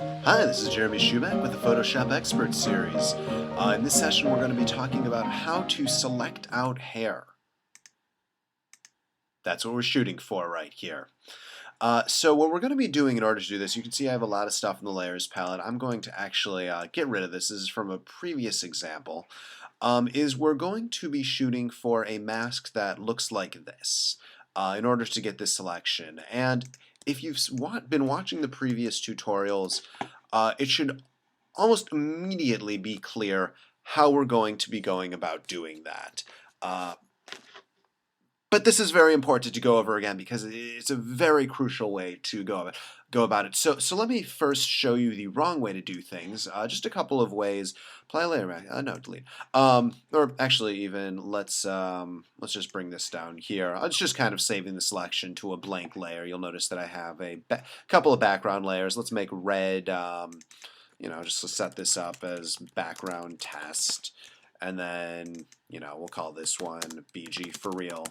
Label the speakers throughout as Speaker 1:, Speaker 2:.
Speaker 1: Hi, this is Jeremy Schubeck with the Photoshop Expert Series. In this session, we're going to be talking about how to select out hair. That's what we're shooting for right here. So what we're going to be doing in order to do this, you can see I have a lot of stuff in the Layers palette. I'm going to actually get rid of this. This is from a previous example. Is we're going to be shooting for a mask that looks like this in order to get this selection. And if you've been watching the previous tutorials, it should almost immediately be clear how we're going to be going about doing that. Uh, but this is very important to go over again because it's a very crucial way to go about it. So let me first show you the wrong way to do things. Just a couple of ways. Apply layer mask. No, delete. Or actually, even let's just bring this down here. It's just kind of saving the selection to a blank layer. You'll notice that I have a couple of background layers. Let's make red. Just to set this up as background test, and then we'll call this one BG for real.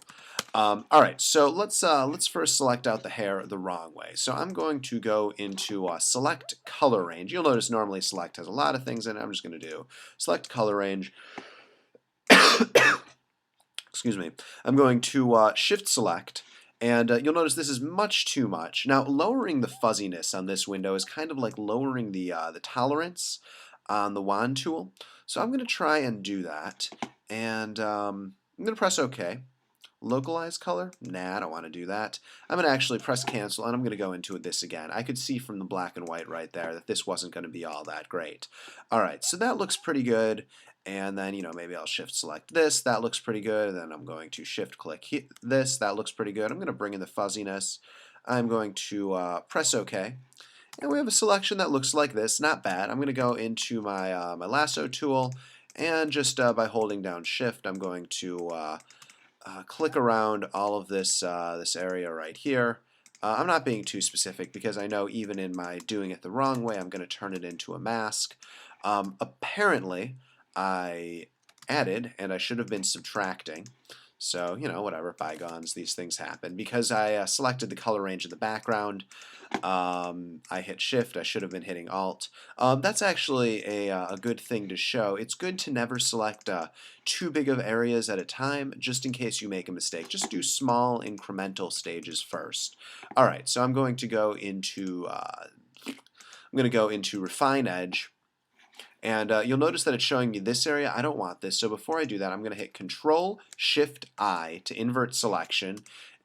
Speaker 1: All right, so let's first select out the hair the wrong way. So I'm going to go into select color range. You'll notice normally select has a lot of things in it. I'm just going to do select color range. Excuse me. I'm going to shift select. And you'll notice this is much too much. Now, lowering the fuzziness on this window is kind of like lowering the tolerance on the wand tool. So I'm going to try and do that. And I'm going to press OK. Localize color? Nah, I don't want to do that. I'm going to actually press cancel, and I'm going to go into this again. I could see from the black and white right there that this wasn't going to be all that great. All right, so that looks pretty good. And then, maybe I'll shift select this. That looks pretty good. And then I'm going to shift click this. That looks pretty good. I'm going to bring in the fuzziness. I'm going to press OK. And we have a selection that looks like this. Not bad. I'm going to go into my, my lasso tool. And just by holding down shift, I'm going to click around all of this, this area right here. I'm not being too specific because I know even in my doing it the wrong way, I'm going to turn it into a mask. Apparently, I added, and I should have been subtracting. So, whatever, bygones, these things happen. Because I selected the color range of the background, I hit Shift, I should have been hitting Alt. That's actually a good thing to show. It's good to never select too big of areas at a time, just in case you make a mistake. Just do small incremental stages first. All right, so I'm going to go into Refine Edge. And you'll notice that it's showing me this area. I don't want this, so before I do that, I'm going to hit Control-Shift-I to invert selection.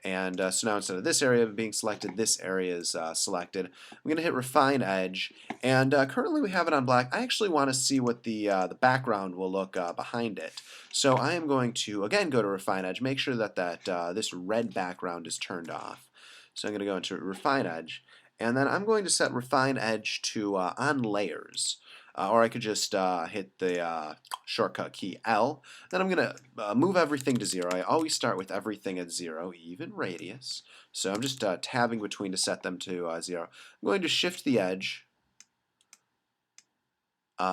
Speaker 1: And so now instead of this area being selected, this area is selected. I'm going to hit Refine Edge, and currently we have it on black. I actually want to see what the background will look behind it. So I am going to, again, go to Refine Edge, make sure that, this red background is turned off. So I'm going to go into Refine Edge, and then I'm going to set Refine Edge to On Layers. Or I could just hit the shortcut key L. Then I'm going to move everything to 0. I always start with everything at 0, even radius. So I'm just tabbing between to set them to 0. I'm going to shift the edge,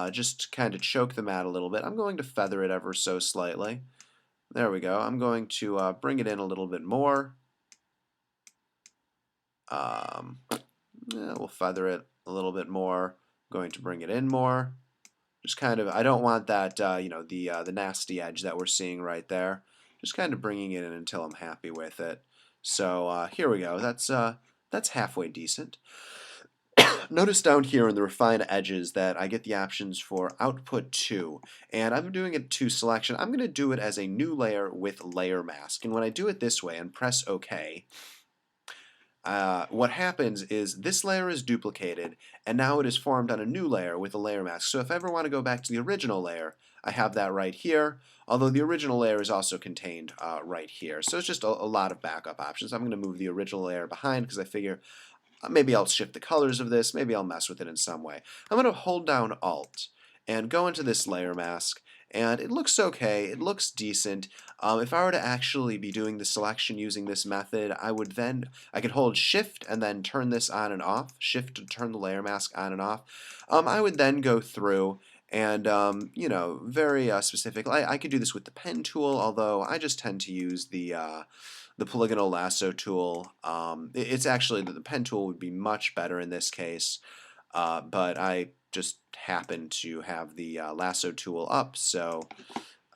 Speaker 1: just kind of choke them out a little bit. I'm going to feather it ever so slightly. There we go. I'm going to bring it in a little bit more. We'll feather it a little bit more. I'm going to bring it in more. Just kind of, I don't want that, the nasty edge that we're seeing right there. Just kind of bringing it in until I'm happy with it. So here we go. That's halfway decent. Notice down here in the Refine Edges that I get the options for Output To, and I'm doing it to selection. I'm going to do it as a new layer with Layer Mask, and when I do it this way and press OK, what happens is this layer is duplicated, and now it is formed on a new layer with a layer mask. So if I ever want to go back to the original layer, I have that right here, although the original layer is also contained right here. So it's just a lot of backup options. I'm going to move the original layer behind because I figure maybe I'll shift the colors of this, maybe I'll mess with it in some way. I'm going to hold down Alt and go into this layer mask, and it looks okay, it looks decent. If I were to actually be doing the selection using this method, I could hold Shift and then turn this on and off, Shift to turn the layer mask on and off. I would then go through and, very specific. I could do this with the pen tool, although I just tend to use the polygonal lasso tool. It's actually, the pen tool would be much better in this case. but I just happen to have the lasso tool up, so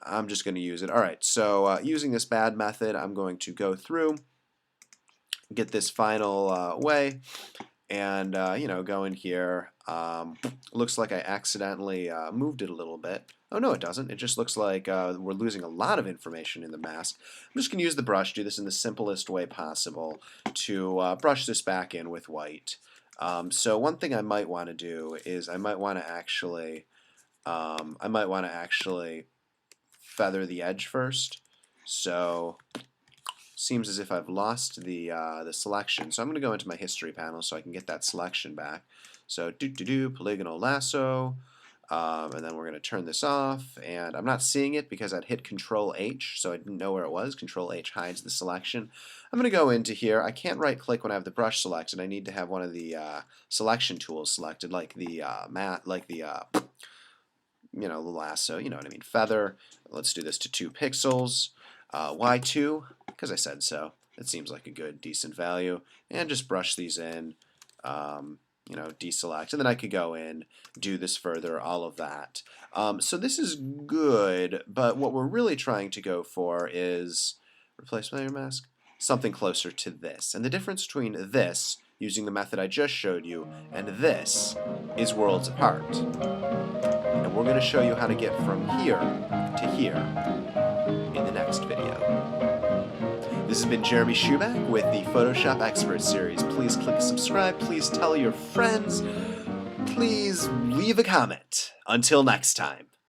Speaker 1: I'm just going to use it. All right, so using this bad method, I'm going to go through, get this final way, and go in here. Looks like I accidentally moved it a little bit. Oh no, it doesn't. It just looks like we're losing a lot of information in the mask. I'm just going to use the brush, do this in the simplest way possible to brush this back in with white. So one thing I might want to do is I might want to actually feather the edge first. So seems as if I've lost the selection. So I'm going to go into my history panel so I can get that selection back. So polygonal lasso, and then we're going to turn this off. And I'm not seeing it because I'd hit Control H, so I didn't know where it was. Control H hides the selection. I'm going to go into here. I can't right click when I have the brush selected. I need to have one of the selection tools selected, like the the lasso. You know what I mean? Feather. Let's do this to 2 pixels. Y2, because I said so. It seems like a good, decent value. And just brush these in, deselect. And then I could go in, do this further, all of that. So this is good, but what we're really trying to go for is, replace layer mask, something closer to this. And the difference between this, using the method I just showed you, and this is worlds apart. And we're going to show you how to get from here to here in the next video. This has been Jeremy Schuback with the Photoshop Expert Series. Please click subscribe. Please tell your friends. Please leave a comment. Until next time.